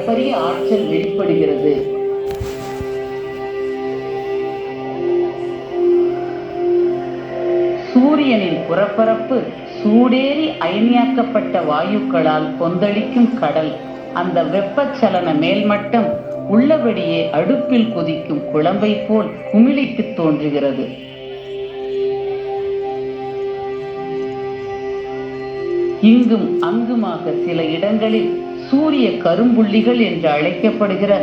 அளப்பரிய ஆற்றல் வெளிப்படுகிறது. சூரியனின் புறப்பரப்பு சூடேறி அயனியாக்கப்பட்ட வாயுக்களால் கொந்தளிக்கும் கடல். அந்த வெப்பச்சலன மேல்மட்டம் உள்ளபடியே அடுப்பில் கொதிக்கும் குழம்பை போல் குமிழிக்கு தோன்றுகிறது. இங்கும் அங்குமாக சில இடங்களில் சூரிய கரும்புள்ளிகள் என்று அழைக்கப்படுகிற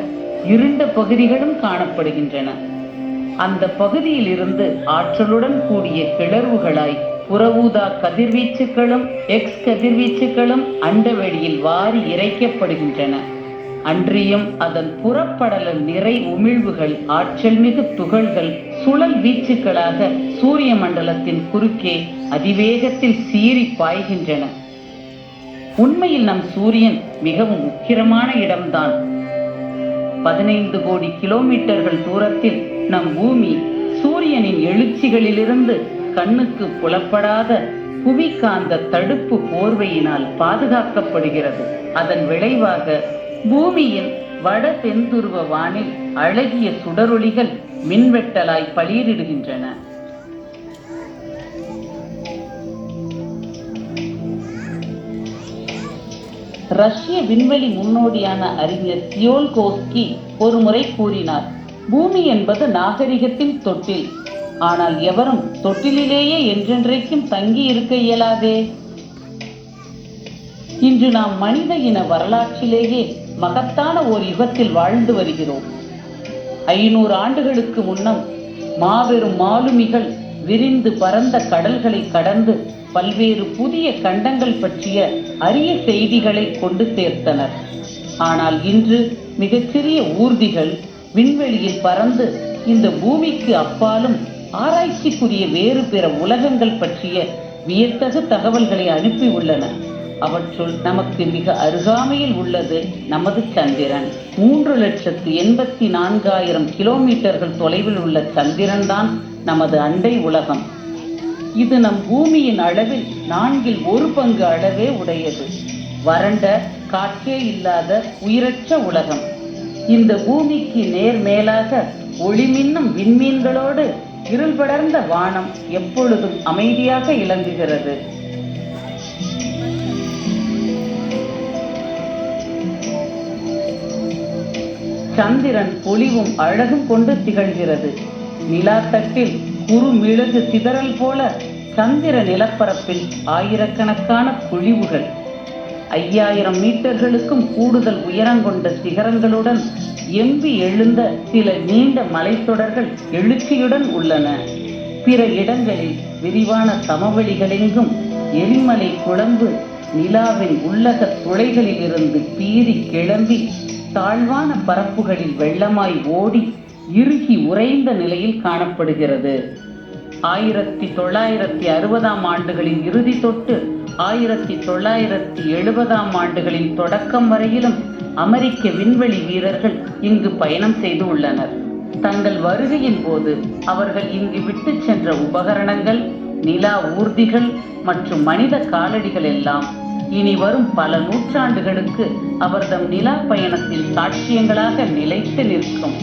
இருண்ட பகுதிகளும் காணப்படுகின்றன. அந்த பகுதியில் இருந்து ஆற்றலுடன் கூடிய கிளர்வுகளாய் புறஊதா கதிர்வீச்சுக்களும் எக்ஸ் கதிர்வீச்சுக்களும் அண்டவெளியில் வாரி இறைக்கப்படுகின்றன. அன்றியும் அதன் புறப்படல நிறை உமிழ்வுகள் ஆற்றல் மிகு துகள்கள் சுழல் வீச்சுக்களாக சூரிய மண்டலத்தின் குறுக்கே அதிவேகத்தில் சீறி பாய்கின்றன. உண்மையில் நம் சூரியன் மிகவும் உக்கிரமான இடம்தான். 15 கோடி கிலோமீட்டர்கள் தூரத்தில் நம் பூமி சூரியனின் எழுச்சிகளிலிருந்து கண்ணுக்கு புலப்படாத புவிகாந்த தடுப்பு போர்வையினால் பாதுகாக்கப்படுகிறது. அதன் விளைவாக பூமியின் வட தென்துருவ வானில் அழகிய சுடரொளிகள் மின்வெட்டலாய் பளிரிடுகின்றன. ரஷ்ய விண்வெளி முன்னோடியான அறிஞர் தியோல்கோஸ்கி ஒரு முறை கூறினார், பூமி என்பது நாகரிகத்தின் தொட்டில். ஆனால் எவரும் தொட்டிலேயே என்றென்றைக்கும் தங்கி இருக்க இயலாதே. இன்று நாம் மனித இன வரலாற்றிலேயே மகத்தான ஓர் யுகத்தில் வாழ்ந்து வருகிறோம். 500 ஆண்டுகளுக்கு முன்னம் மாபெரும் மாலுமிகள் விரிந்து பரந்த கடல்களை கடந்து பல்வேறு புதிய கண்டங்கள் பற்றிய அரிய செய்திகளை கொண்டு சேர்த்தனர். ஆனால் இன்று மிகச்சிறிய ஊர்திகள் விண்வெளியில் பறந்து இந்த பூமிக்கு அப்பாலும் ஆராய்ச்சிக்குரிய வேறு பிற உலகங்கள் பற்றிய வியத்தகு தகவல்களை அனுப்பி உள்ளன. அவற்றுள் நமக்கு மிக அருகாமையில் உள்ளது நமது சந்திரன். 3,84,000 கிலோமீட்டர்கள் தொலைவில் உள்ள சந்திரன் தான் நமது அண்டை உலகம். இது நம் பூமியின் அளவில் 1/4 பங்கு அளவே உடையது. வறண்ட காற்றே இல்லாத உயிரற்ற உலகம். இந்த பூமிக்கு நேர் மேலாக ஒளிமின்னும் விண்மீன்களோடு இருள் படர்ந்த வானம் எப்பொழுதும் அமைதியாக இலங்குகிறது. சந்திரன் பொலிவும் அழகும் கொண்டு திகழ்கிறது. நிலாத்தட்டில் குறுமிளகு சிதறல் போல சந்திர நிலப்பரப்பில் ஆயிரக்கணக்கான குழிவுகள், 5000 மீட்டர்களுக்கும் கூடுதல் உயரங்கொண்ட சிகரங்களுடன் எம்பி எழுந்த சில நீண்ட மலைத்தொடர்கள் எழுச்சியுடன் உள்ளன. பிற இடங்களில் விரிவான சமவெளிகளெங்கும் எரிமலை குழம்பு நிலாவின் உள்ளக துளைகளில் இருந்து பீறி கிளம்பி தாழ்வான பரப்புகளில் வெள்ளமாய் ஓடி இறுகி உறைந்த நிலையில் காணப்படுகிறது. 1960ஆம் ஆண்டுகளின் இறுதி தொட்டு 1970ஆம் ஆண்டுகளின் தொடக்கம் வரையிலும் அமெரிக்க விண்வெளி வீரர்கள் இங்கு பயணம் செய்து உள்ளனர். தங்கள் வருகையின் போது அவர்கள் இங்கு விட்டு சென்ற உபகரணங்கள், நிலா ஊர்திகள் மற்றும் மனித காலடிகள் எல்லாம் இனி வரும் பல நூற்றாண்டுகளுக்கு அவர்தம் நிலா பயணத்தில் சாட்சியங்களாக நிலைத்து நிற்கும்.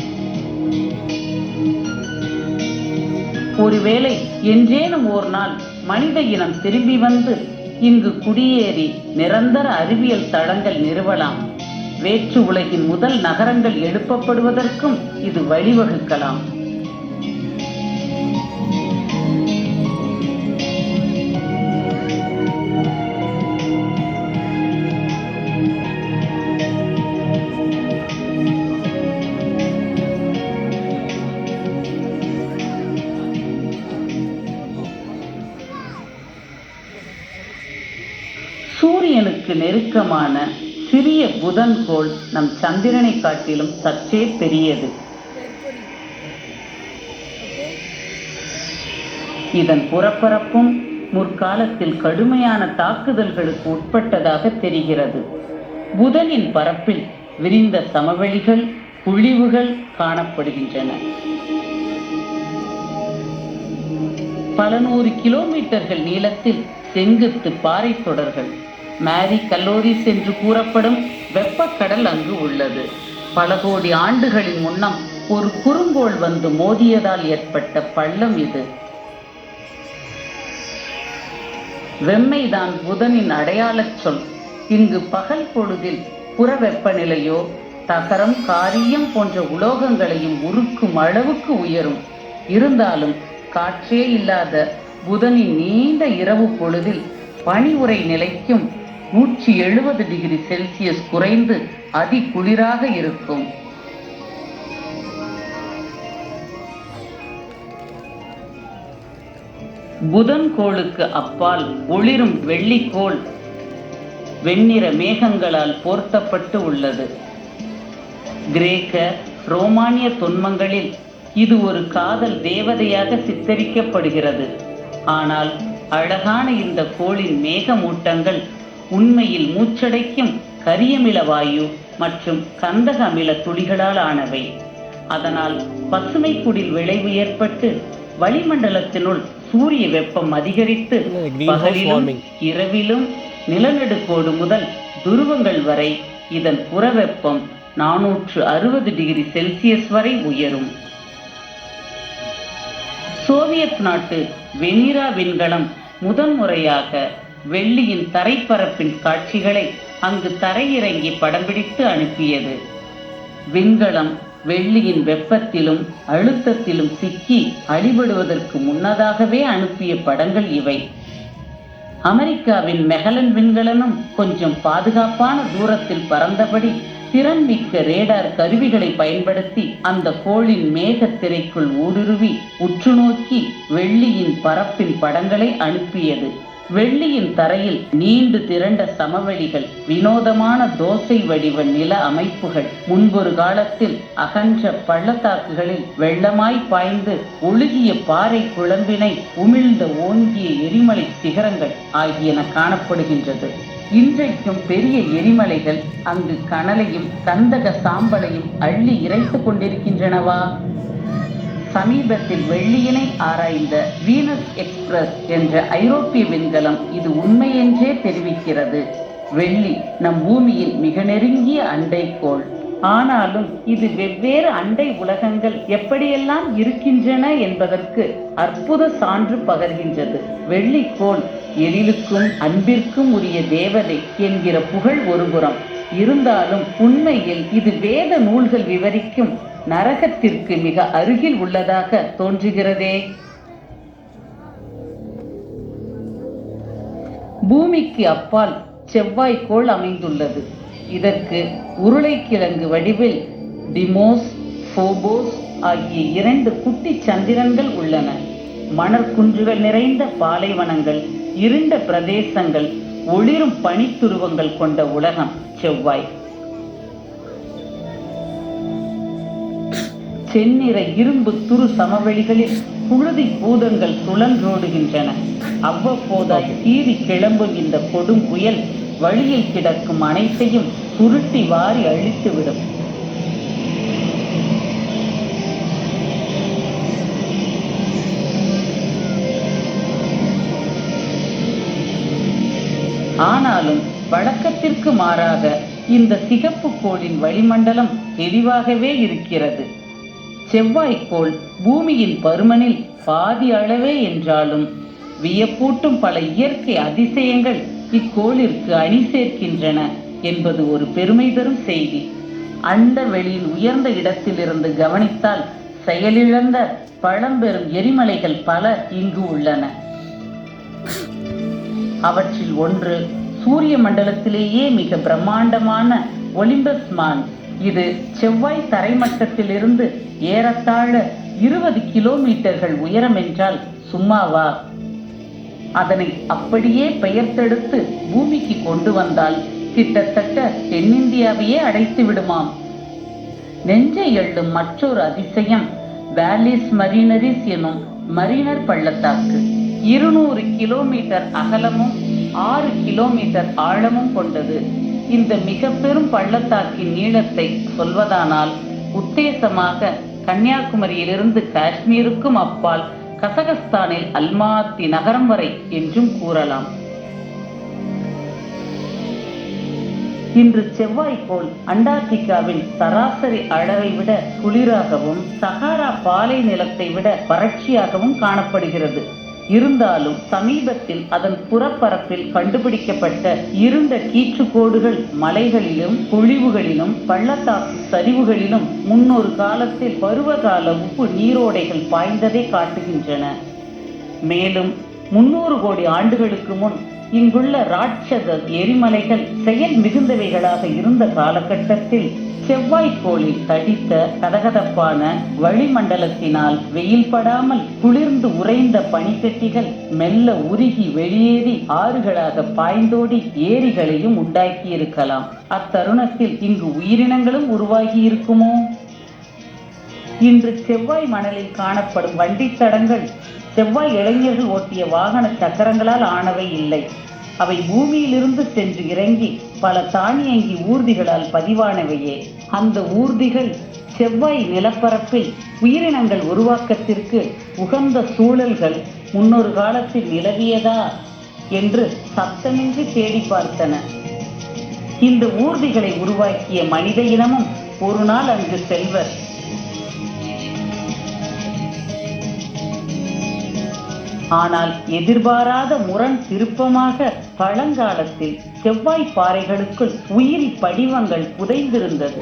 ஒருவேளை என்றேனும் ஓர் நாள் மனித இனம் திரும்பி வந்து இங்கு குடியேறி நிரந்தர அறிவியல் தளங்கள் நிறுவலாம். வேற்று உலகின் முதல் நகரங்கள் எழுப்பப்படுவதற்கும் இது வழிவகுக்கலாம். சூரியனுக்கு நெருக்கமான சிறிய புதன் கோள் நம் சந்திரனை காட்டிலும் சற்றே பெரியது. இதன் புறப்பரப்பும் முற்காலத்தில் கடுமையான தாக்குதல்களுக்கு உட்பட்டதாக தெரிகிறது. புதனின் பரப்பில் விரிந்த சமவெளிகள், குழிவுகள் காணப்படுகின்றன. பல 100 கிலோமீட்டர்கள் நீளத்தில் செங்குத்து பாறை தொடர்கள், மேரி கல்லோரிஸ் என்று கூறப்படும் வெப்பக்கடல் அங்கு உள்ளது. பல கோடி ஆண்டுகளின் முன்னம் ஒரு குறுங்கோள் வந்து மோதியதால் ஏற்பட்ட பள்ளம் இது. வெம்மைதான் புதனின் அடையாளச் சொல். இங்கு பகல் பொழுதில் புற வெப்பநிலையோ தகரம் காரியம் போன்ற உலோகங்களையும் உருக்கும் அளவுக்கு உயரும். இருந்தாலும் காற்றே இல்லாத புதனின் நீண்ட இரவு பொழுதில் பனி உறை நிலைக்கும் 170 டிகிரி செல்சியஸ் குறைந்து அதி குளிராக இருக்கும். புதன் கோளுக்கு அப்பால் ஒளிரும் வெள்ளிக்கோள் வெண்ணிற மேகங்களால் போர்த்தப்பட்டு உள்ளது. கிரேக்க ரோமானிய தொன்மங்களில் இது ஒரு காதல் தேவதையாக சித்தரிக்கப்படுகிறது. ஆனால் அழகான இந்த கோளின் மேகமூட்டங்கள் உண்மையில் மூச்சடைக்கும் கரியமில வாயு மற்றும் கந்தக அமில துளிகளால் ஆனவை. அதனால் பசுமை குடில் விளைவு ஏற்பட்டு வளிமண்டலத்தினுள் சூரிய வெப்பம் அதிகரித்து பகலிலும் இரவிலும் நிலநடுக்கோடு முதல் துருவங்கள் வரை இதன் புறவெப்பம் 460 டிகிரி செல்சியஸ் வரை உயரும். சோவியத் நாட்டு வெனிரா விண்கலம் முதன்முறையாக வெள்ளியின் தரைப்பரப்பின் காட்சிகளை அங்கு தரையிறங்கி படம் பிடித்து அனுப்பியது. விண்கலம் வெள்ளியின் வெப்பத்திலும் அழுத்தத்திலும் சிக்கி அடிபடுவதற்கு முன்னதாகவே அனுப்பிய படங்கள் இவை. அமெரிக்காவின் மெகலன் விண்கலனும் கொஞ்சம் பாதுகாப்பான தூரத்தில் பறந்தபடி திறன்மிக்க ரேடார் கருவிகளை பயன்படுத்தி அந்த கோளின் மேகத்திரைக்குள் ஊடுருவி உற்று நோக்கி வெள்ளியின் பரப்பின் படங்களை அனுப்பியது. வெள்ளியின் தரையில் நீண்டு திரண்ட சமவெளிகள், வினோதமான தோசை வடிவ நில அமைப்புகள், முன்பொரு காலத்தில் அகன்ற பள்ளத்தாக்குகளில் வெள்ளமாய் பாய்ந்து ஒழுகிய பாறை குழம்பினை உமிழ்ந்த ஓங்கிய எரிமலை சிகரங்கள் ஆகியன காணப்படுகின்றது. இன்றைக்கும் பெரிய எரிமலைகள் அங்கு கனலையும் கந்தக சாம்பலையும் அள்ளி இறைத்து கொண்டிருக்கின்றனவா? சமீபத்தில் வெள்ளியினை ஆராய்ந்த வீனஸ் எக்ஸ்பிரஸ் என்ற ஐரோப்பிய விண்கலம் இது உண்மை என்றே தெரிவிக்கிறது. வெள்ளி நம் பூமியின் மிக நெருங்கிய அண்டைக்கோள். ஆனாலும் இது வெவ்வேறு அண்டை உலகங்கள் எப்படியெல்லாம் இருக்கின்றன என்பதற்கு அற்புத சான்று பகர்கின்றது. வெள்ளிக்கோள் எழிலுக்கும் அன்பிற்கும் உரிய தேவதை என்கிற புகழ் ஒருபுறம் இருந்தாலும் உண்மையில் இது வேத நூல்கள் விவரிக்கும் நரகத்திற்கு மிக அருகில் உள்ளதாக தோன்றுகிறதே. பூமிக்கு அப்பால் செவ்வாய்க்கோள் அமைந்துள்ளது. இதற்கு உருளைக்கிழங்கு வடிவில் டிமோஸ், போபோஸ் ஆகிய 2 குட்டி சந்திரன்கள் உள்ளன. மணற்குன்றுகள் நிறைந்த பாலைவனங்கள், இருண்ட பிரதேசங்கள், ஒளிரும் பனித்துருவங்கள் கொண்ட உலகம் செவ்வாய். செந்நிற இரும்பு துரு சமவெளிகளில் புழுதி பூதங்கள் சுழன்றோடுகின்றன. அவ்வப்போதாய் சீறி கிளம்பும் இந்த கொடும் புயல் வழியில் கிடக்கும் அனைத்தையும் சுருட்டி வாரி அழித்துவிடும். ஆனாலும் வழக்கத்திற்கு மாறாக இந்த சிகப்பு கோளின் வளிமண்டலம் தெளிவாகவே இருக்கிறது. செவ்வாய்க்கோள் பூமியின் பருமனில் பாதி அளவே என்றாலும் வியப்பூட்டும் பல இயற்கை அதிசயங்கள் இக்கோளிற்கு அணி சேர்க்கின்றன என்பது ஒரு பெருமை தரும் செய்தி. அண்ட வெளியில் உயர்ந்த இடத்திலிருந்து கவனித்தால் செயலிழந்த பழம்பெரும் எரிமலைகள் பல இங்கு உள்ளன. அவற்றில் ஒன்று சூரிய மண்டலத்திலேயே மிக பிரம்மாண்டமான ஒலிம்பஸ் மான். இது செவ்வாய் தரைமட்டத்திலிருந்து ஏறத்தாழ 20 கிலோமீட்டர்கள் உயரம் என்றால் சும்மாவா? அதனை அப்படியே பெயர்த்தெடுத்து பூமிக்கு கொண்டு வந்தால் கிட்டத்தட்ட தென்னிந்தியாவையே அடைத்து விடுமாம். நெஞ்சை எள்ளும் மற்றொரு அதிசயம் வேலிஸ் மரினரிஸ் எனும் மரினர் பள்ளத்தாக்கு. 200 கிலோமீட்டர் அகலமும் 6 கிலோமீட்டர் ஆழமும் கொண்டது. இந்த மிக பெரும் பள்ளத்தாக்கின் நீளத்தை சொல்வதானால் உத்தேசமாக கன்னியாகுமரியிலிருந்து காஷ்மீருக்கும் அப்பால் கசகஸ்தானில் அல்மாத்தி நகரம் வரை என்றும் கூறலாம். இன்று செவ்வாய்க்கோள் அண்டார்டிகாவின் சராசரி அளவை விட குளிராகவும் சஹாரா பாலை நிலத்தை விட வறட்சியாகவும் காணப்படுகிறது. இருந்தாலும் சமீபத்தில் அதன் புறப்பரப்பில் கண்டுபிடிக்கப்பட்ட இருண்ட கீற்றுக்கோடுகள் மலைகளிலும் பொழிவுகளிலும் பள்ளத்தாக்கு சரிவுகளிலும் முன்னொரு காலத்தில் பருவகால உப்பு நீரோடைகள் பாய்ந்ததை காட்டுகின்றன. மேலும் 300 கோடி ஆண்டுகளுக்கு முன் இங்குள்ள ராட்சத எரிமலைகள் செயல் மிகுந்தவைகளாக இருந்த காலகட்டத்தில் செவ்வாய்க்கோளில் தடித்த கதகதப்பான வளிமண்டலத்தினால் வெயில் படாமல் குளிர்ந்து உறைந்த பனிக்கட்டிகள் மெல்ல உருகி வெளியேறி ஆறுகளாக பாய்ந்தோடி ஏரிகளையும் உண்டாக்கியிருக்கலாம். அத்தருணத்தில் இங்கு உயிரினங்களும் உருவாகி இருக்குமோ? இன்று செவ்வாய் மணலில் காணப்படும் வண்டித்தடங்கள் செவ்வாய் இளைஞர்கள் ஓட்டிய வாகன சக்கரங்களால் ஆனவை இல்லை. அவை பூமியிலிருந்து சென்று இறங்கி பல தானியங்கி ஊர்திகளால் பதிவானவையே. அந்த ஊர்திகள் செவ்வாய் நிலப்பரப்பில் உயிரினங்கள் உருவாக்கத்திற்கு உகந்த சூழல்கள் முன்னொரு காலத்தில் நிலவியதா என்று சத்தமின்றி தேடி பார்த்தன. இந்த ஊர்திகளை உருவாக்கிய மனித இனமும் ஒரு நாள் அங்கு செல்வர். ஆனால் எதிர்பாராத முரண் திருப்பமாக பழங்காலத்தில் செவ்வாய் பாறைகளுக்குள் உயிரி படிவங்கள் புதைந்திருந்தது.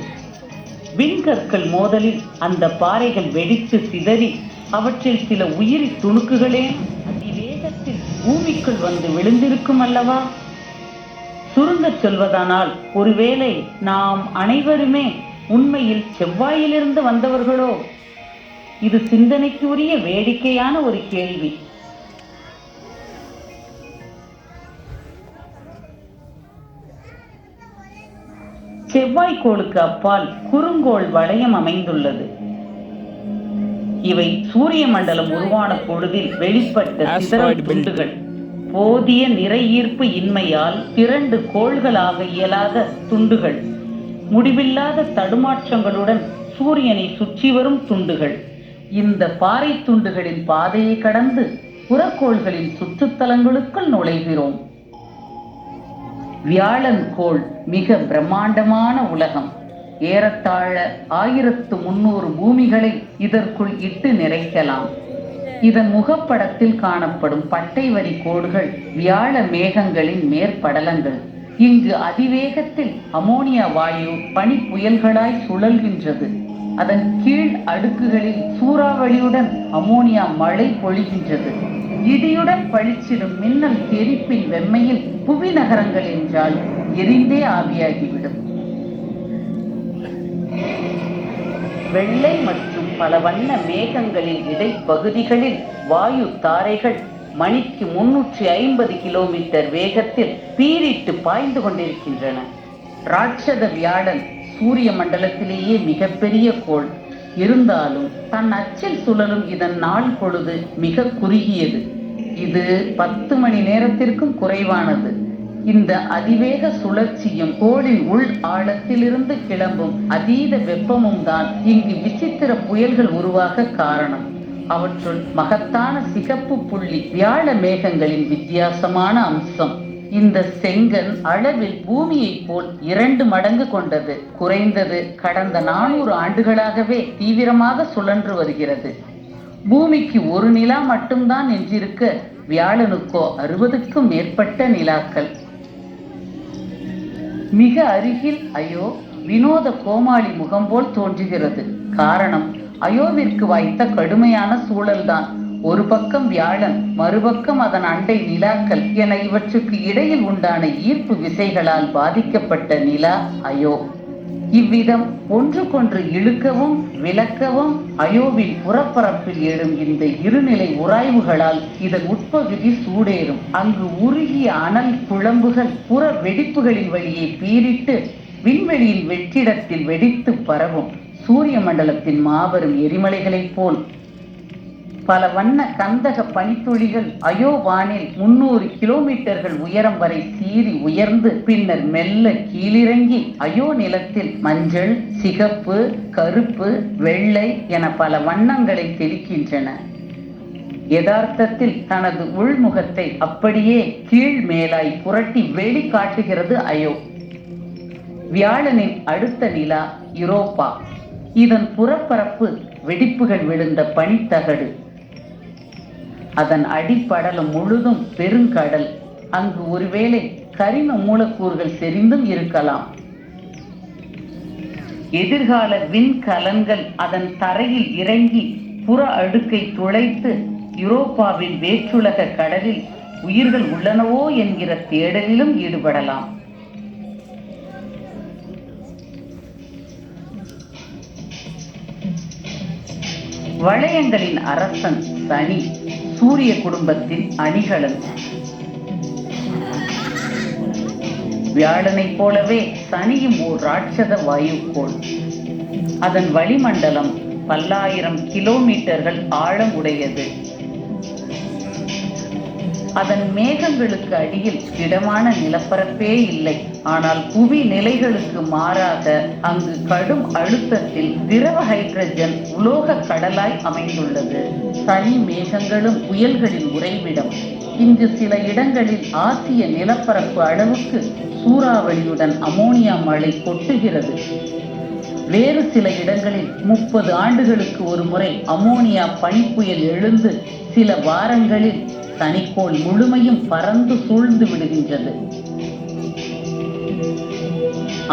விண்கற்கள் மோதலில் அந்த பாறைகள் வெடித்து சிதறி அவற்றில் சில உயிரி துணுக்குகளே அதிவேகத்தில் பூமிக்குள் வந்து விழுந்திருக்கும் அல்லவா? சுருங்கச் சொல்வதானால் ஒருவேளை நாம் அனைவருமே உண்மையில் செவ்வாயிலிருந்து வந்தவர்களோ? இது சிந்தனைக்கு உரிய வேடிக்கையான ஒரு கேள்வி. செவ்வாய்க்கோளுக்கு அப்பால் குறுங்கோள் வளையம் அமைந்துள்ளது. இவை சூரிய மண்டலம் உருவான பொழுதில் வெளிப்பட்ட சிதறல் துண்டுகள். போதிய நிறை ஈர்ப்பு இன்மையால் 2 கோள்களாக இயலாத துண்டுகள். முடிவில்லாத தடுமாற்றங்களுடன் சூரியனை சுற்றி வரும் துண்டுகள். இந்த பாறை துண்டுகளின் பாதையை கடந்து புறக்கோள்களின் சுற்றுத்தலங்களுக்குள் நுழைகிறோம். வியாழன் கோள் மிக பிரம்மாண்டமான உலகம். ஏறத்தாழ 1300 பூமிகளை இதற்குள் இட்டு நிறைக்கலாம். இதன் முகப்படத்தில் காணப்படும் பட்டை வரி கோடுகள் வியாழ மேகங்களின் மேற்படலங்கள். இங்கு அதிவேகத்தில் அமோனியா வாயு பனி புயல்களாய் சுழல்கின்றது. அதன் கீழ் அடுக்குகளில் சூறாவளியுடன் அமோனியா மழை பொழிகின்றது. இடியுடன் பளிச்சிடும் மின்னல் தெரிப்பின் வெம்மையில் புவி நகரங்கள் என்றால் எரிந்தே ஆவியாகிவிடும். வெள்ளை மற்றும் பல வண்ண மேகங்களின் இடைப்பகுதிகளில் வாயு தாரைகள் மணிக்கு 350 கிலோமீட்டர் வேகத்தில் பீரிட்டு பாய்ந்து கொண்டிருக்கின்றன. ராட்சத வியாழன் சூரிய மண்டலத்திலேயே மிகப்பெரிய கோள். இருந்தாலும் தன் அச்சில் சுழலும் இதன் நாள் பொழுது மிக குறுகியது. இது 10 மணி நேரத்திற்கும் குறைவானது. இந்த அதிவேக சுழற்சியும் கோளின் உள் ஆழத்திலிருந்து கிளம்பும் அதீத வெப்பமும் தான் இங்கு விசித்திர புயல்கள் உருவாக காரணம். அவற்றுள் மகத்தான சிகப்பு புள்ளி வியாழ மேகங்களின் வித்தியாசமான அம்சம். இந்த செங்கல் அளவில் பூமியை போல் 2 மடங்கு கொண்டது. குறைந்தது கடந்த 400 ஆண்டுகளாகவே தீவிரமாக சுழன்று வருகிறது. பூமிக்கு ஒரு நிலா மட்டும்தான் என்றிருக்க வியாழனுக்கோ 60க்கும் மேற்பட்ட நிலாக்கள். மிக அருகில் அயோ வினோத கோமாளி முகம் போல் தோன்றுகிறது. காரணம் அயோவிற்கு வாய்த்த கடுமையான சூழல்தான். ஒரு பக்கம் வியாழன், மறுபக்கம் அதன் அண்டை நிலாக்கள் என இவற்றுக்கு இடையில் உண்டான ஈர்ப்பு விசைகளால் பாதிக்கப்பட்ட நிலா அயோ. இவ்விதம் ஒன்றுக்கொன்று இழுக்கவும் விலக்கவும் அயோவின் புறப்பரப்பில் எழும் இந்த இருநிலை உராய்வுகளால் இதன் உட்பகுதி சூடேறும். அங்கு உருகிய அனல் குழம்புகள் புற வெடிப்புகளின் வழியே பீரிட்டு விண்வெளியின் வெற்றிடத்தில் வெடித்து பரவும். சூரிய மண்டலத்தின் மாபெரும் எரிமலைகளைப் போல் பல வண்ண கந்தக பனித்துளிகள் அயோ வானில் 300 கிலோமீட்டர்கள் உயரம் வரை சீறி உயர்ந்து பின்னர் மெல்ல கீழிறங்கி அயோ நிலத்தில் மஞ்சள், சிகப்பு, கருப்பு, வெள்ளை என பல வண்ணங்களை தெளிக்கின்றன. யதார்த்தத்தில் தனது உள்முகத்தை அப்படியே கீழ் மேலாய் புரட்டி வெளி காட்டுகிறது அயோ. வியாழனின் அடுத்த நிலா யூரோப்பா. இதன் புறப்பரப்பு வெடிப்புகள் விழுந்த பனித்தகடு. அதன் அடிப்படலம் முழுதும் பெருங்கடல். அங்கு ஒருவேளை கரிம மூலக்கூறுகள் செறிந்தும் இருக்கலாம். எதிர்கால விண்கலன்கள் அதன் தரையில் இறங்கி புற அடுக்கை துளைத்து யூரோப்பாவின் வேற்றுலக கடலில் உயிர்கள் உள்ளனவோ என்கிற தேடலிலும் ஈடுபடலாம். வளையங்களின் அரசன் சனி சூரிய குடும்பத்தின் அணிகலன். வியாழனைப் போலவே சனியும் ஓர் ராட்சத வாயுக்கோள். அதன் வளிமண்டலம் பல்லாயிரம் கிலோமீட்டர்கள் ஆழம் உடையது. அதன் மேகங்களுக்கு அடியில் திடமான நிலப்பரப்பே இல்லை. ஆனால் புவி நிலைகளுக்கு மாறாக அங்கு கடும் அழுத்தத்தில் திரவ ஹைட்ரஜன் உலோக கடலாய் அமைந்துள்ளது. சனி மேகங்களும் புயல்களின் உறைவிடம். இங்கு சில இடங்களில் ஆசிய நிலப்பரப்பு அளவுக்கு சூறாவளியுடன் அமோனியா மழை கொட்டுகிறது. வேறு சில இடங்களில் 30 ஆண்டுகளுக்கு ஒரு முறை அமோனியா பனிப்புயல் எழுந்து சில வாரங்களில் சனிக்கோள் முழுமையும் பறந்து சூழ்ந்து விடுகின்றது.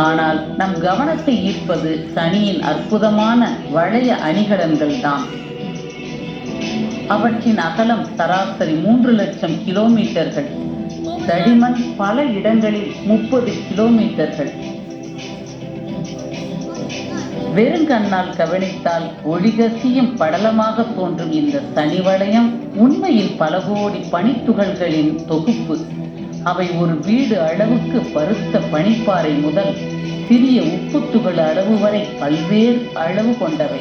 ஆனால் நம் கவனத்தை ஈர்ப்பது சனியின் அற்புதமான வளைய அணிகலன்கள் தான். அவற்றின் அகலம் சராசரி 3 லட்சம் கிலோமீட்டர்கள். தடிமன் பல இடங்களில் 30 கிலோமீட்டர்கள். வெறுங்கண்ணால் கவனித்தால் ஒளிகசியும் படலமாக தோன்றும் இந்த சனி வளையம் உண்மையில் பல கோடி பனித்துகள்களின் தொகுப்பு. அவை ஒரு வீடு அளவுக்கு பருத்த பனிப்பாறை முதல் சிறிய உப்புத்துகள் அளவு வரை பல்வேறு அளவு கொண்டவை.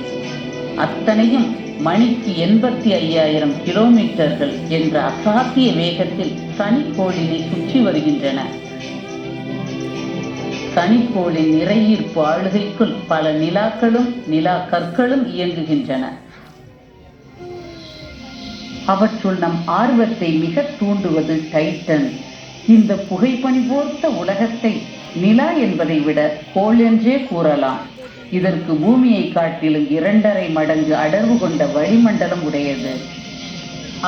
அத்தனையும் மணிக்கு 85,000 கிலோமீட்டர்கள் என்ற அசாத்திய வேகத்தில் சனிக்கோளினை சுற்றி வருகின்றன. சனிக்கோளின் நிறையீர்ப்பு ஆளுகைக்குள் பல நிலாக்களும் நிலா கற்களும் இயங்குகின்றன. அவற்றுள் நம் ஆர்வத்தை மிக தூண்டுவது டைட்டன். இந்த புகைப்பனி போர்த்த உலகத்தை நிலா என்பதை விட கோள் என்றே கூறலாம். இதற்கு பூமியை காட்டிலும் 2.5 மடங்கு அடர்வு கொண்ட வளிமண்டலம் உடையது.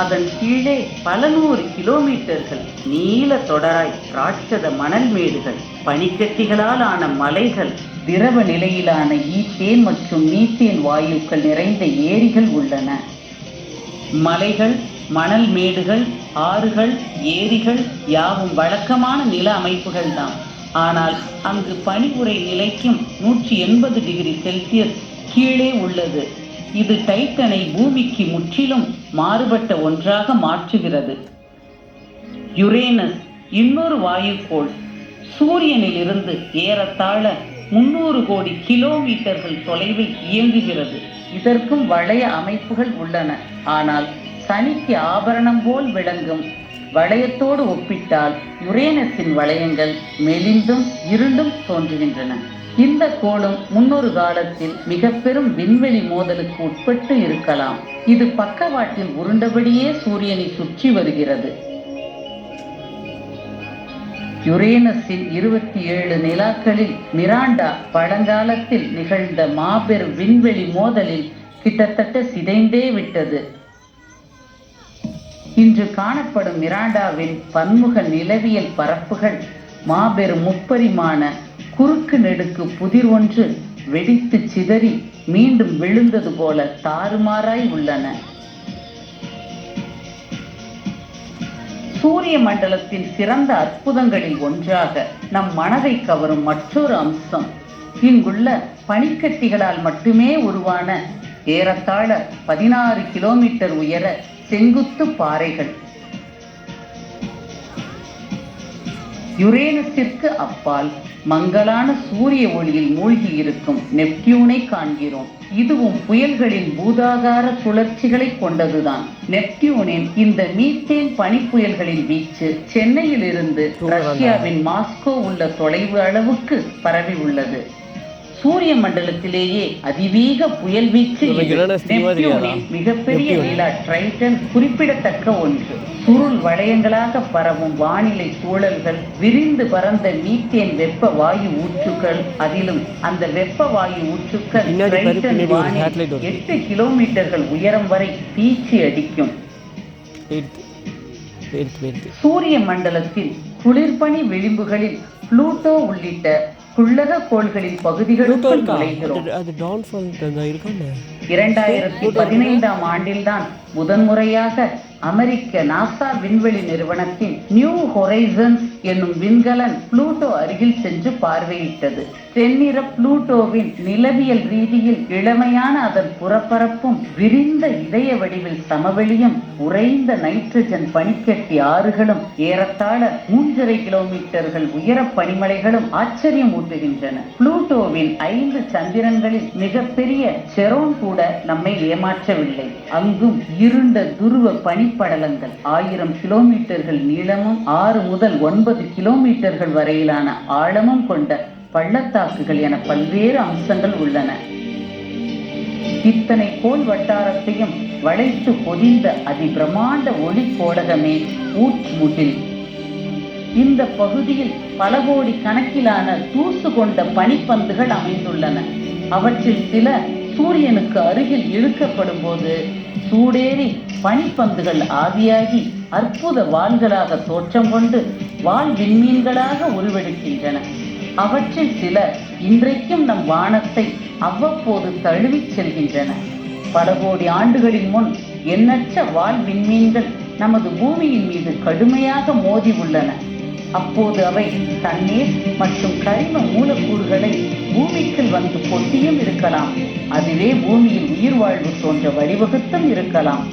அதன் கீழே பல 100 கிலோமீட்டர்கள் நீல தொடராய் ராட்சத மணல் மேடுகள், பனிக்கட்டிகளால் ஆன மலைகள், திரவ நிலையிலான ஈத்தேன் மற்றும் மீத்தேன் வாயுக்கள் நிறைந்த ஏரிகள் உள்ளன. மலைகள், மணல் மேடுகள், ஆறுகள், ஏரிகள் யாவும் வழக்கமான நில அமைப்புகள் தான். ஆனால் அங்கு பனியுறை நிலைக்கும் 180 டிகிரி செல்சியஸ் கீழே உள்ளது. இது டைட்டனை பூமிக்கு முற்றிலும் மாறுபட்ட ஒன்றாக மாற்றுகிறது. யுரேனஸ் இன்னொரு வாயுக்கோள். சூரியனில் இருந்து ஏறத்தாழ 300 கோடி கிலோமீட்டர்கள் தொலைவில் இயங்குகிறது. இதற்கும் வளைய அமைப்புகள் உள்ளன. ஆனால் சனிக்கு ஆபரணம் போல் விளங்கும் வளையத்தோடு ஒப்பிட்டால் யுரேனஸின் வளையங்கள் மெலிந்தும் இருண்டும் தோன்றுகின்றன. இந்த கோளும் முன்னொரு காலத்தில் மிக பெரும் விண்வெளி மோதலுக்கு உட்பட்டு இருக்கலாம். இது பக்கவாட்டில் உருண்டபடியே சூரியனை சுற்றி வருகிறது. யுரேனஸின் 27 நிலாக்களில் மிராண்டா பழங்காலத்தில் நிகழ்ந்த மாபெரும் விண்வெளி மோதலில் கிட்டத்தட்ட சிதைந்தே விட்டது. இன்று காணப்படும் மிராண்டாவின் பன்முக நிலவியல் பரப்புகள் மாபெரும் முப்பரிமாண குறுக்கு நெடுக்கு புதிர் ஒன்று வெடித்து சிதறி மீண்டும் விழுந்தது போல தாறுமாறாய் உள்ளன. சூரிய மண்டலத்தின் சிறந்த அற்புதங்களில் ஒன்றாக நம் மனதை கவரும் மற்றொரு அம்சம் இங்குள்ள பனிக்கட்டிகளால் மட்டுமே உருவான ஏறத்தாழ 16 கிலோமீட்டர் உயர செங்குத்து பாறைகள். யுரேனஸிற்கு அப்பால் மங்கலான சூரிய ஒளியில் மூழ்கி இருக்கும் நெப்டியூனை காண்கிறோம். இதுவும் புயல்களின் பூதாகார சுழற்சிகளை கொண்டதுதான். நெப்டியூனின் இந்த மீத்தேன் பனிப்புயல்களின் வீச்சு சென்னையில் இருந்து ரஷ்யாவின் மாஸ்கோ உள்ள தொலைவு அளவுக்கு பரவி உள்ளது. சூரிய மண்டலத்திலேயே அதிவேக புயல் வீச்சு மிகப்பெரிய நிலா ட்ரைட்டன் குறிப்பிடத்தக்க ஒன்று. சுருள் வளையங்களாக பரவும் வானிலை சூழல்கள், விரிந்து பறந்த மீத்தேன் வெப்ப வாயு ஊற்றுக்கள், அதிலும் அந்த வெப்ப வாயு ஊற்றுக்கள் 8 கிலோமீட்டர்கள் உயரம் வரை பீச்சி அடிக்கும். சூரிய மண்டலத்தில் குளிர்பனி விளிம்புகளில் புளூட்டோ உள்ளிட்ட குள்ளக கோள்களின் பகுதிகளுக்குள் நுழைகிறோம். 2015 ஆண்டில்தான் முதன்முறையாக அமெரிக்க நாசா விண்வெளி நிறுவனத்தின் நியூ ஹொரைசன்ஸ் என்னும் விண்கலன் புளூட்டோ அருகில் சென்று பார்வையிட்டது. செந்நிற புளூட்டோவின் நிலவியல் ரீதியில் இளமையான அதன் புறப்பரப்பும், விரிந்த இதய வடிவில் சமவெளியும், உறைந்த நைட்ரஜன் பனிக்கட்டி ஆறுகளும், ஏறத்தாழ 3.5 கிலோமீட்டர்கள் உயர பனிமலைகளும் ஆச்சரியம் ஊட்டுகின்றன. புளூட்டோவின் 5 சந்திரன்களில் மிகப்பெரிய செரோன் கூட நம்மை ஏமாற்றவில்லை. அங்கும் இருண்ட துருவ பனிப்படலங்கள், 1000 கிலோமீட்டர்கள் நீளமும் 6 முதல் 9 கிலோமீட்டர்கள் வரையிலான ஆழமும் கொண்ட பள்ளத்தாக்குகள் என பல்வேறு அம்சங்கள் உள்ளன. இத்தனை கோள் வட்டாரத்தையும் வளைத்து பொதிந்த அதிபிரமாண்ட ஒளி கோடகமே ஊட்முகில். இந்த பகுதியில் பல கோடி கணக்கிலான தூசு கொண்ட பனிப்பந்துகள் அமைந்துள்ளன. அவற்றில் சில சூரியனுக்கு அருகில் இழுக்கப்படும் போது சூடேறி பனிப்பந்துகள் ஆவியாகி அற்புத வாள்களாக தோற்றம் கொண்டு வால் விண்மீன்களாக உருவெடுக்கின்றன. அவற்றில் சில இன்றைக்கும் நம் வானத்தை அவ்வப்போது தழுவிச் செல்கின்றன. பல கோடி ஆண்டுகளின் முன் எண்ணற்ற வால் விண்மீன்கள் நமது பூமியின் மீது கடுமையாக மோதி உள்ளன. அப்போது அவை தண்ணீர் மற்றும் கரிம மூலக்கூறுகளை பூமிக்குள் வந்து கொட்டியும் இருக்கலாம். அதுவே பூமியில் உயிர் வாழ்வு தோன்ற வழிவகுத்தும் இருக்கலாம்.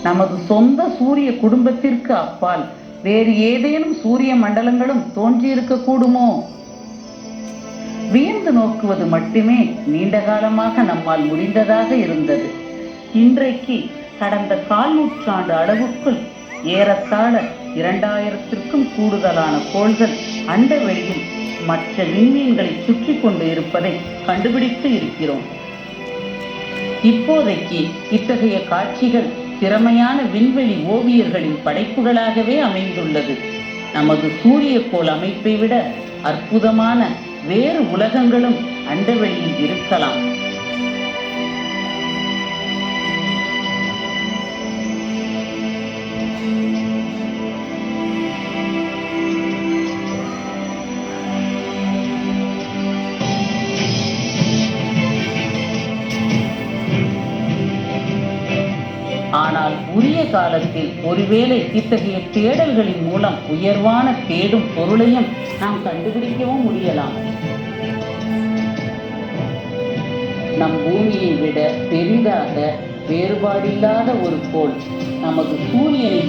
நமது சொந்த சூரிய குடும்பத்திற்கு அப்பால் வேறு ஏதேனும் சூரிய மண்டலங்களும் தோன்றியிருக்க கூடுமோ? வியந்து நோக்குவது மட்டுமே நீண்ட காலமாக நம்மால் முடிந்ததாக இருந்தது. இன்றைக்கு கடந்த 1/4 நூற்றாண்டு அளவுக்குள் ஏறத்தாழ 2000க்கும் கூடுதலான கோள்கள் அண்டவெளியில் மற்ற விண்மீன்களை சுற்றி கொண்டு இருப்பதை கண்டுபிடித்து இருக்கிறோம். இப்போதைக்கு இத்தகைய காட்சிகள் திறமையான விண்வெளி ஓவியர்களின் படைப்புகளாகவே அமைந்துள்ளது. நமது சூரியக்கோள் அமைப்பை விட அற்புதமான வேறு உலகங்களும் அண்டவெளியில் இருக்கலாம். ஆனால் உரிய காலத்தில் ஒருவேளை இத்தகைய தேடல்களின் மூலம் உயர்வான தேடும் பொருளையும் நாம் கண்டுபிடிக்கவும் முடியலாம். நம் பூமியை விட பெரிதாக வேறுபாடில்லாத ஒரு கோள் நமது சூரியனை